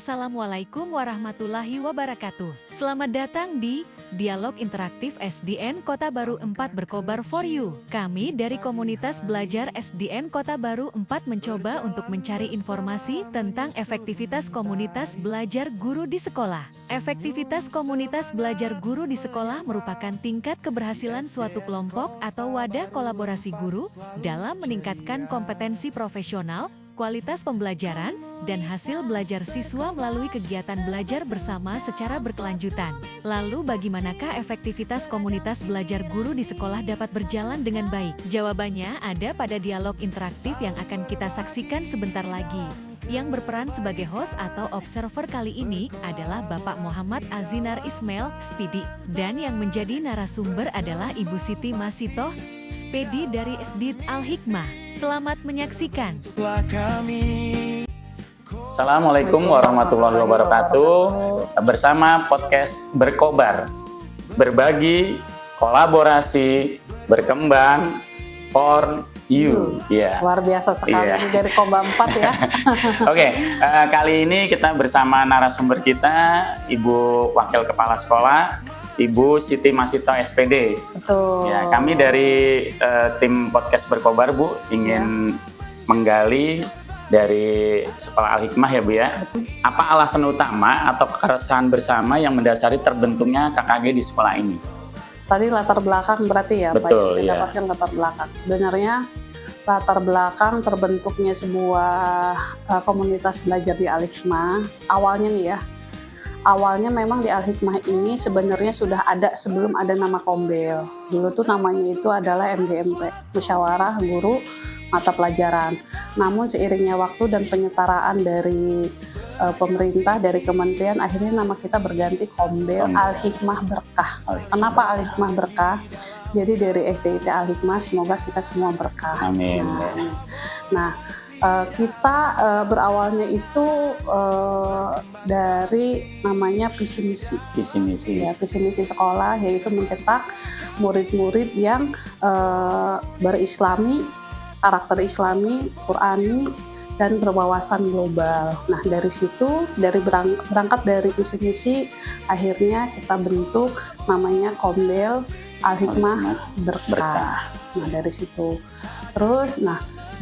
Assalamualaikum warahmatullahi wabarakatuh. Selamat datang di Dialog Interaktif SDN Kota Baru 4 Berkobar for You. Kami dari komunitas belajar SDN Kota Baru 4 mencoba untuk mencari informasi tentang efektivitas komunitas belajar guru di sekolah. Efektivitas komunitas belajar guru di sekolah merupakan tingkat keberhasilan suatu kelompok atau wadah kolaborasi guru dalam meningkatkan kompetensi profesional, kualitas pembelajaran, dan hasil belajar siswa melalui kegiatan belajar bersama secara berkelanjutan. Lalu bagaimanakah efektivitas komunitas belajar guru di sekolah dapat berjalan dengan baik? Jawabannya ada pada dialog interaktif yang akan kita saksikan sebentar lagi. Yang berperan sebagai host atau observer kali ini adalah Bapak Muhammad Azinar Ismail, Spidi. Dan yang menjadi narasumber adalah Ibu Siti Masitoh, Spedi dari SD Al-Hikmah. Selamat menyaksikan. Assalamualaikum warahmatullahi wabarakatuh. Bersama podcast Berkobar, berbagi, kolaborasi, berkembang for you. Yeah. Luar biasa sekali dari Koba 4 ya. Oke, kali ini kita bersama narasumber kita, Ibu Wakil Kepala Sekolah, Ibu Siti Masitoh SPD. Betul. Ya, kami dari tim podcast Berkobar, Bu, ingin menggali dari Sekolah Al-Hikmah ya, Bu ya. Apa alasan utama atau keresahan bersama yang mendasari terbentuknya KKG di sekolah ini? Tadi latar belakang berarti ya, betul, Pak. Saya dapatkan latar belakang. Sebenarnya latar belakang terbentuknya sebuah komunitas belajar di Al-Hikmah. Awalnya nih ya. Awalnya memang di Al-Hikmah ini sebenarnya sudah ada sebelum ada nama Kombel. Dulu tuh namanya itu adalah MGMP, Musyawarah Guru Mata Pelajaran. Namun seiringnya waktu dan penyetaraan dari pemerintah, dari kementerian, akhirnya nama kita berganti Kombel Al-Hikmah Berkah. Kenapa Al-Hikmah Berkah? Jadi dari SDIT Al-Hikmah semoga kita semua berkah. Amin. Nah, kita berawalnya itu dari namanya visi misi. Ya, visi misi sekolah, yaitu mencetak murid-murid yang berislami, karakter islami, Qurani, dan berwawasan global. Nah, dari situ, berangkat dari visi misi, akhirnya kita bentuk namanya Kombel Al-Hikmah Berkah. Nah, dari situ. Terus,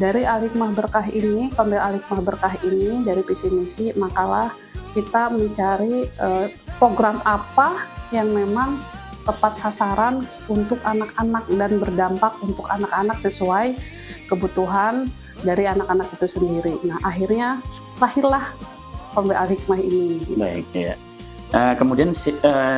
dari Al-Hikmah Berkah ini, Kombel Al-Hikmah Berkah ini, dari visi misi, makalah kita mencari program apa yang memang tepat sasaran untuk anak-anak dan berdampak untuk anak-anak sesuai kebutuhan dari anak-anak itu sendiri. Nah, akhirnya lahirlah Kombel Al-Hikmah ini. Baik, ya. Kemudian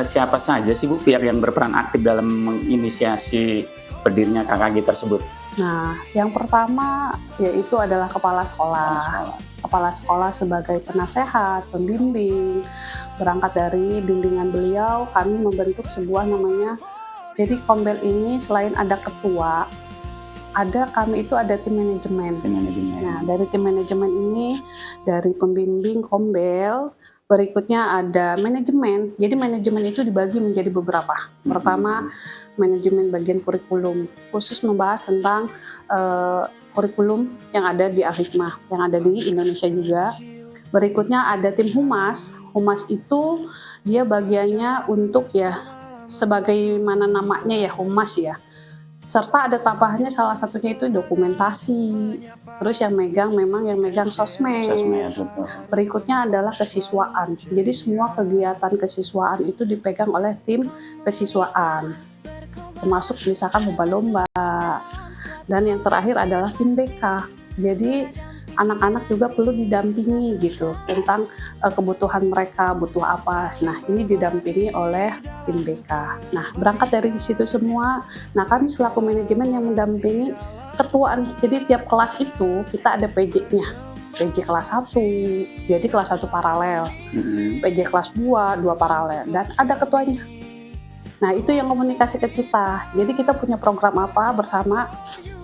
siapa saja sih, Bu, pihak yang berperan aktif dalam menginisiasi berdirinya KKG tersebut? Nah, yang pertama yaitu adalah kepala sekolah. Kepala sekolah sebagai penasehat, pembimbing. Berangkat dari bimbingan beliau, kami membentuk sebuah namanya. Jadi Kombel ini selain ada ketua, kami itu ada tim manajemen. Nah, dari tim manajemen ini, dari pembimbing Kombel, berikutnya ada manajemen. Jadi manajemen itu dibagi menjadi beberapa. Pertama, manajemen bagian kurikulum, khusus membahas tentang kurikulum yang ada di Al-Hikmah, yang ada di Indonesia juga. Berikutnya ada tim humas. Humas itu dia bagiannya untuk ya, sebagaimana namanya ya, humas ya. Serta ada tambahannya, salah satunya itu dokumentasi. Terus yang megang sosmed. Berikutnya adalah kesiswaan. Jadi semua kegiatan kesiswaan itu dipegang oleh tim kesiswaan. Termasuk misalkan lomba-lomba. Dan yang terakhir adalah tim BK. Jadi anak-anak juga perlu didampingi gitu tentang kebutuhan mereka, butuh apa. Nah, ini didampingi oleh tim BK. Nah, berangkat dari situ semua, kami selaku manajemen yang mendampingi ketua. Jadi tiap kelas itu kita ada PJ-nya. PJ kelas 1, jadi kelas 1 paralel. PJ kelas 2 paralel. Dan ada ketuanya. Nah, itu yang komunikasi ke kita. Jadi kita punya program apa bersama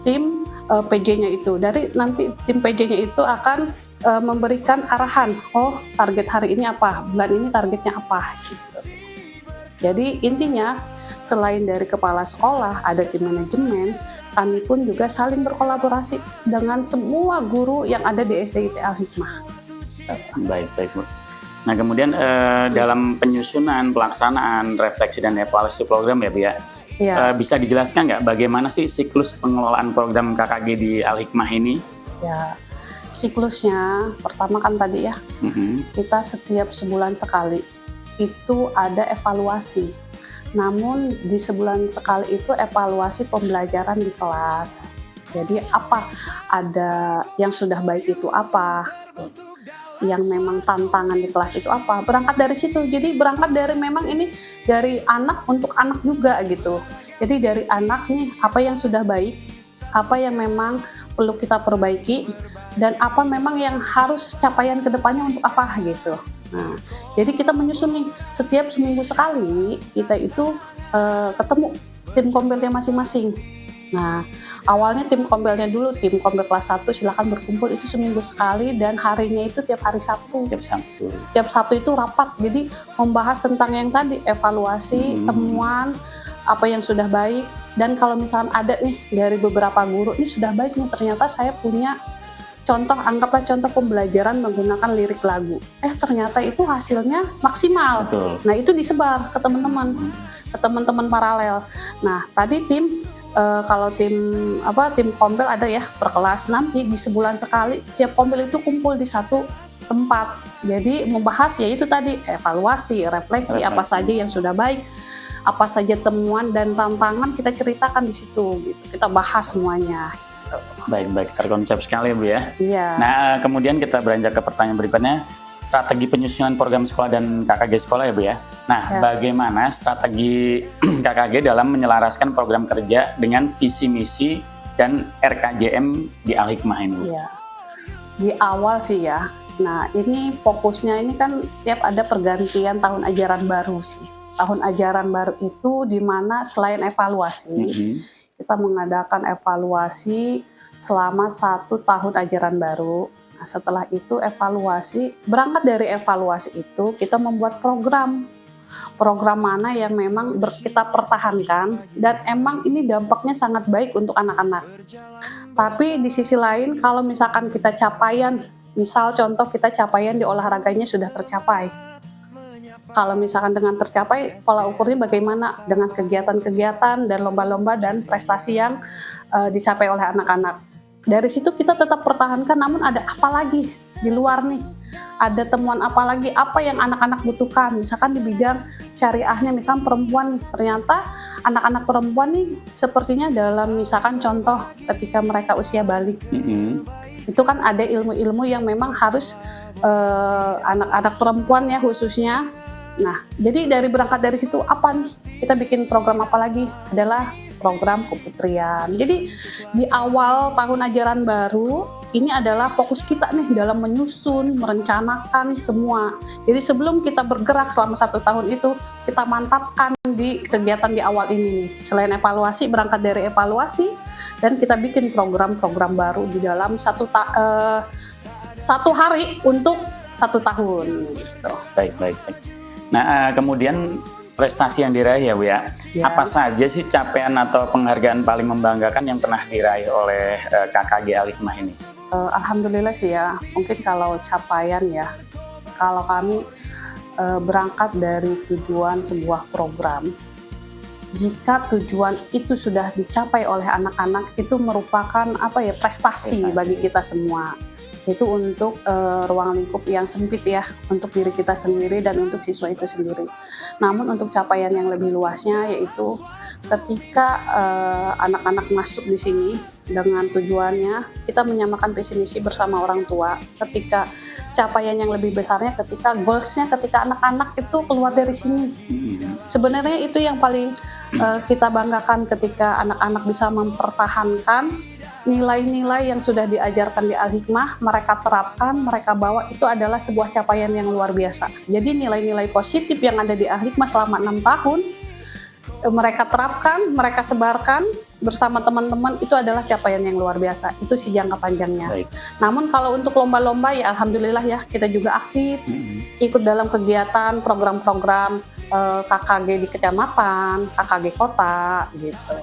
tim PJ-nya itu. Dari nanti tim PJ-nya itu akan memberikan arahan, target hari ini apa, bulan ini targetnya apa gitu. Jadi intinya selain dari kepala sekolah, ada tim manajemen, kami pun juga saling berkolaborasi dengan semua guru yang ada di SDIT Al-Hikmah. Baik, Bu. Nah, kemudian dalam penyusunan, pelaksanaan, refleksi dan evaluasi program ya Bu ya, Iya. bisa dijelaskan nggak bagaimana sih siklus pengelolaan program KKG di Al-Hikmah ini? Ya, siklusnya pertama kan tadi ya, kita setiap sebulan sekali itu ada evaluasi. Namun di sebulan sekali itu evaluasi pembelajaran di kelas. Jadi apa, ada yang sudah baik itu apa, yang memang tantangan di kelas itu apa, berangkat dari situ. Jadi berangkat dari memang ini dari anak untuk anak juga gitu. Jadi dari anak nih apa yang sudah baik, apa yang memang perlu kita perbaiki, dan apa memang yang harus capaian kedepannya untuk apa gitu. Nah, jadi kita menyusun nih setiap seminggu sekali kita itu ketemu tim kompelnya masing-masing. Nah, awalnya tim kompelnya dulu, tim kompel kelas 1 silakan berkumpul itu seminggu sekali dan harinya itu tiap hari Sabtu. Tiap Sabtu. Tiap Sabtu itu rapat, jadi membahas tentang yang tadi, evaluasi, temuan, apa yang sudah baik. Dan kalau misalkan ada nih dari beberapa guru, ini sudah baik nih, ternyata saya punya contoh, anggaplah contoh pembelajaran menggunakan lirik lagu. Ternyata itu hasilnya maksimal. Betul. Nah, itu disebar ke teman-teman paralel. Nah, tadi kalau tim kompel ada ya per kelas, nanti di sebulan sekali tiap kompel itu kumpul di satu tempat. Jadi membahas ya itu tadi evaluasi, refleksi apa saja yang sudah baik, apa saja temuan dan tantangan kita ceritakan di situ gitu. Kita bahas semuanya. Baik, terkonsep sekali Bu ya. Iya. Nah, kemudian kita beranjak ke pertanyaan berikutnya, strategi penyusunan program sekolah dan KKG sekolah ya Bu ya. Nah, bagaimana strategi KKG dalam menyelaraskan program kerja dengan visi misi dan RKJM di Al-Hikmah ini? Iya. Di awal sih ya. Nah, ini fokusnya ini kan tiap ada pergantian tahun ajaran baru sih. Tahun ajaran baru itu di mana selain evaluasi, kita mengadakan evaluasi selama 1 tahun ajaran baru. Nah, setelah itu evaluasi, berangkat dari evaluasi itu kita membuat program mana yang memang kita pertahankan dan emang ini dampaknya sangat baik untuk anak-anak. Tapi di sisi lain kalau misalkan kita capaian, misal contoh kita capaian di olahraganya sudah tercapai. Kalau misalkan dengan tercapai, pola ukurnya bagaimana dengan kegiatan-kegiatan dan lomba-lomba dan prestasi yang dicapai oleh anak-anak. Dari situ kita tetap pertahankan, namun ada apa lagi di luar nih? Ada temuan apa lagi? Apa yang anak-anak butuhkan? Misalkan di bidang syariahnya, misalkan perempuan nih, ternyata anak-anak perempuan nih sepertinya dalam misalkan contoh ketika mereka usia balik. Itu kan ada ilmu-ilmu yang memang harus anak-anak perempuan ya khususnya. Nah, jadi berangkat dari situ apa nih? Kita bikin program apa lagi? Adalah program keputrian. Jadi di awal tahun ajaran baru ini adalah fokus kita nih dalam menyusun, merencanakan semua. Jadi sebelum kita bergerak selama 1 tahun itu, kita mantapkan di kegiatan di awal ini nih. Selain evaluasi, berangkat dari evaluasi dan kita bikin program-program baru di dalam 1 hari untuk 1 tahun. Gitu. Baik. Nah, kemudian prestasi yang diraih ya Bu ya. Apa saja sih capaian atau penghargaan paling membanggakan yang pernah diraih oleh KKG Al-Hikmah ini? Alhamdulillah sih ya, mungkin kalau capaian ya, kalau kami berangkat dari tujuan sebuah program, jika tujuan itu sudah dicapai oleh anak-anak, itu merupakan prestasi bagi kita semua. Itu untuk ruang lingkup yang sempit ya, untuk diri kita sendiri dan untuk siswa itu sendiri. Namun untuk capaian yang lebih luasnya yaitu ketika anak-anak masuk di sini dengan tujuannya kita menyamakan visi misi bersama orang tua. Ketika capaian yang lebih besarnya ketika goalsnya ketika anak-anak itu keluar dari sini. Sebenarnya itu yang paling kita banggakan ketika anak-anak bisa mempertahankan nilai-nilai yang sudah diajarkan di Al-Hikmah, mereka terapkan, mereka bawa, itu adalah sebuah capaian yang luar biasa. Jadi nilai-nilai positif yang ada di Al-Hikmah selama 6 tahun, mereka terapkan, mereka sebarkan bersama teman-teman, itu adalah capaian yang luar biasa. Itu sih jangka panjangnya. Baik. Namun kalau untuk lomba-lomba ya alhamdulillah ya, kita juga aktif, ikut dalam kegiatan, program-program KKG di kecamatan, KKG kota, gitu.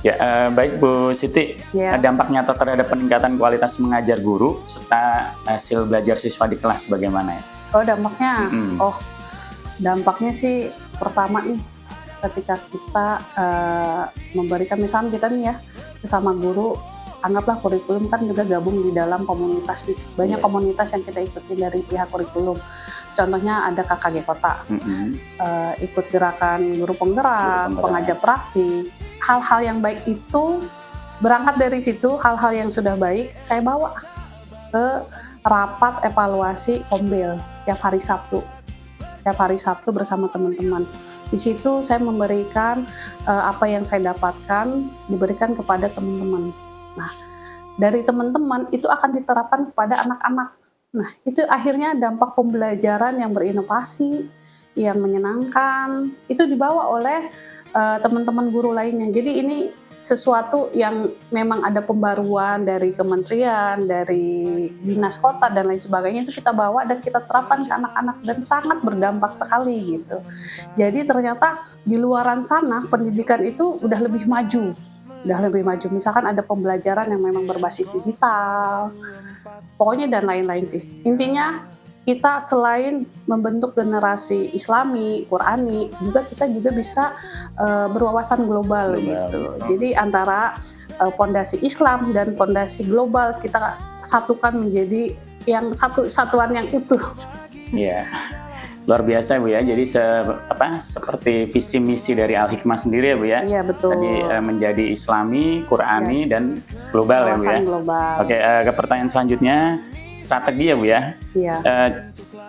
Ya, baik Bu Siti, dampak nyata terhadap peningkatan kualitas mengajar guru serta hasil belajar siswa di kelas bagaimana ya? Oh dampaknya, Mm-mm. dampaknya sih pertama nih ketika kita memberikan, misalnya kita nih ya sesama guru, anggaplah kurikulum kan juga gabung di dalam komunitas nih, banyak Iya. komunitas yang kita ikuti dari pihak kurikulum. Contohnya ada KKG Kota, Mm-mm. ikut gerakan guru penggerak, Guru penggerak. pengajar praktik, hal-hal yang baik itu berangkat dari situ, hal-hal yang sudah baik saya bawa ke rapat evaluasi Kombel tiap hari Sabtu bersama teman-teman. Di situ saya memberikan apa yang saya dapatkan diberikan kepada teman-teman. Nah, dari teman-teman itu akan diterapkan kepada anak-anak. Nah, itu akhirnya dampak pembelajaran yang berinovasi, yang menyenangkan, itu dibawa oleh teman-teman guru lainnya. Jadi ini sesuatu yang memang ada pembaruan dari kementerian, dari dinas kota dan lain sebagainya, itu kita bawa dan kita terapkan ke anak-anak dan sangat berdampak sekali gitu. Jadi ternyata di luaran sana pendidikan itu udah lebih maju. Misalkan ada pembelajaran yang memang berbasis digital, pokoknya dan lain-lain sih. Intinya kita selain membentuk generasi Islami, Qurani, kita juga bisa berwawasan global gitu. Jadi antara pondasi Islam dan pondasi global kita satukan menjadi yang satuan yang utuh. Iya. Luar biasa Bu ya. Jadi seperti visi misi dari Al Hikmah sendiri ya Bu ya. Iya betul. Tadi menjadi Islami, Qurani dan global ya Bu ya. Wawasan global. Oke, ke pertanyaan selanjutnya, strategi ya Bu ya. Iya.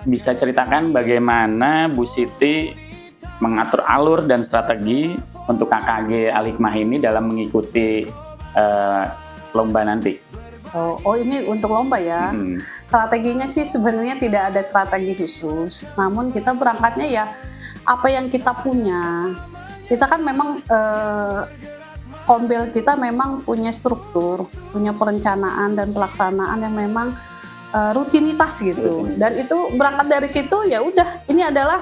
Bisa ceritakan bagaimana Bu Siti mengatur alur dan strategi untuk KKG Al Hikmah ini dalam mengikuti lomba nanti? Oh ini untuk lomba ya. Strateginya sih sebenarnya tidak ada strategi khusus. Namun kita berangkatnya ya apa yang kita punya. Kita kan memang Kombel kita memang punya struktur, punya perencanaan dan pelaksanaan yang memang rutinitas gitu. Dan itu berangkat dari situ ya udah, ini adalah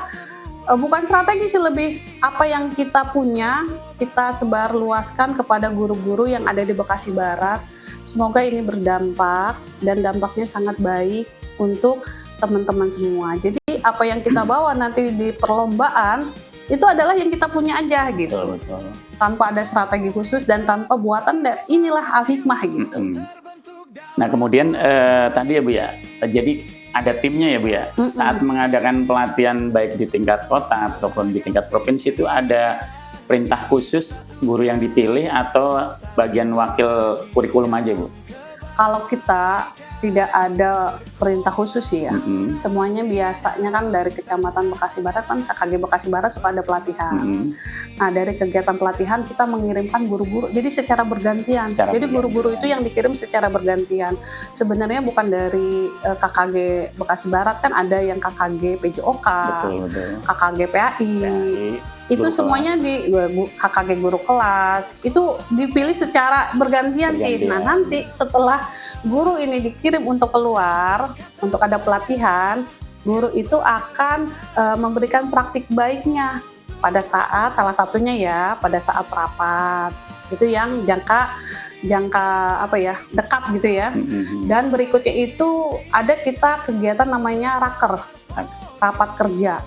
bukan strategi sih, lebih apa yang kita punya kita sebar luaskan kepada guru-guru yang ada di Bekasi Barat. Semoga ini berdampak dan dampaknya sangat baik untuk teman-teman semua. Jadi apa yang kita bawa nanti di perlombaan itu adalah yang kita punya aja gitu. Betul. Tanpa ada strategi khusus dan tanpa buatan, inilah Al Hikmah gitu. Nah kemudian tadi ya Bu ya, jadi ada timnya ya Bu ya. Saat mengadakan pelatihan baik di tingkat kota ataupun di tingkat provinsi itu ada perintah khusus guru yang dipilih atau bagian wakil kurikulum aja Bu? Kalau kita tidak ada perintah khusus sih ya. Semuanya biasanya kan dari Kecamatan Bekasi Barat, kan KKG Bekasi Barat suka ada pelatihan. Nah dari kegiatan pelatihan kita mengirimkan guru-guru, jadi secara bergantian. Jadi guru-guru itu yang dikirim secara bergantian. Sebenarnya bukan dari KKG Bekasi Barat, kan ada yang KKG PJOK, KKG PAI. Itu guru semuanya kelas. Di KKG guru kelas itu dipilih secara bergantian sih. Nah nanti setelah guru ini dikirim untuk keluar untuk ada pelatihan, guru itu akan memberikan praktik baiknya pada saat salah satunya ya pada saat rapat itu yang jangka apa ya dekat gitu ya. Dan berikutnya itu ada kita kegiatan namanya rapat kerja.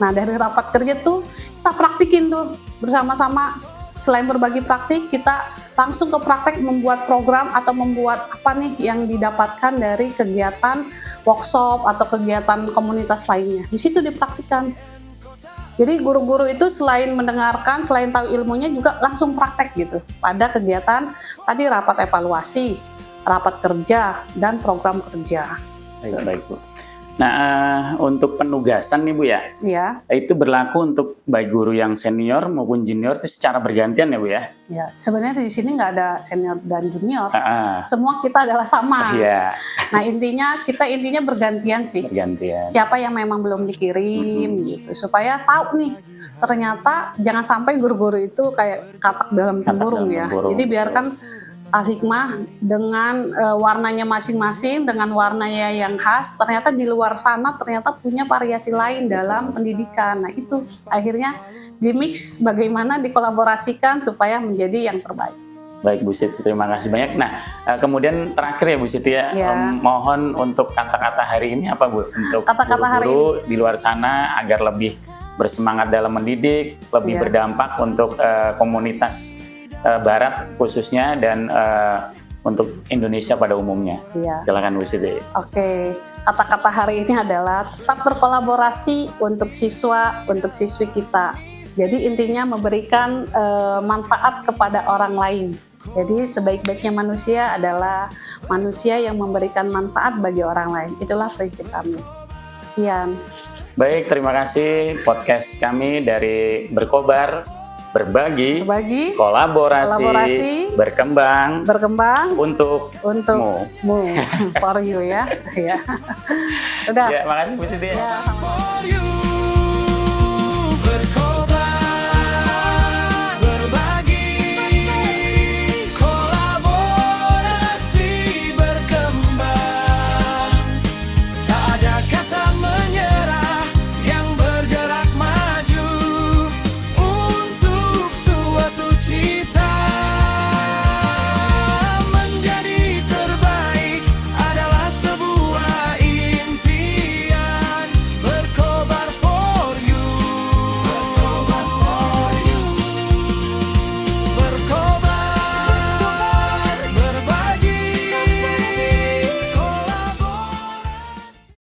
Nah dari rapat kerja tuh kita praktikin tuh bersama-sama. Selain berbagi praktik, kita langsung ke praktek membuat program atau membuat apa nih yang didapatkan dari kegiatan workshop atau kegiatan komunitas lainnya. Di situ dipraktikkan. Jadi guru-guru itu selain mendengarkan, selain tahu ilmunya juga langsung praktek gitu. Pada kegiatan tadi rapat evaluasi, rapat kerja, dan program kerja. Baik Bu. Nah, untuk penugasan nih Bu ya, itu berlaku untuk baik guru yang senior maupun junior itu secara bergantian ya Bu ya? Ya, sebenarnya di sini nggak ada senior dan junior, semua kita adalah sama. Nah intinya bergantian sih. Siapa yang memang belum dikirim gitu, supaya tahu nih. Ternyata jangan sampai guru-guru itu kayak katak dalam tempurung ya. Jadi biarkan Al Hikmah dengan warnanya masing-masing, dengan warnanya yang khas, ternyata di luar sana ternyata punya variasi lain dalam pendidikan. Nah itu akhirnya di mix bagaimana dikolaborasikan supaya menjadi yang terbaik. Baik Bu Siti, terima kasih banyak. Nah, kemudian terakhir ya Bu Siti ya, Ya. mohon untuk kata-kata hari ini apa Bu? Untuk Kata-kata hari guru-guru di luar sana agar lebih bersemangat dalam mendidik, lebih Ya. berdampak untuk komunitas Barat khususnya dan untuk Indonesia pada umumnya. Iya. Silakan Bu Siti. Oke, kata-kata hari ini adalah tetap berkolaborasi untuk siswa, untuk siswi kita. Jadi intinya memberikan manfaat kepada orang lain. Jadi sebaik-baiknya manusia adalah manusia yang memberikan manfaat bagi orang lain. Itulah prinsip kami. Sekian. Baik, terima kasih podcast kami dari Berkobar, berbagi, kolaborasi, berkembang untuk untukmu. for you ya. Ya. Udah. Ya, makasih Bu Siti. Ya, sama-sama.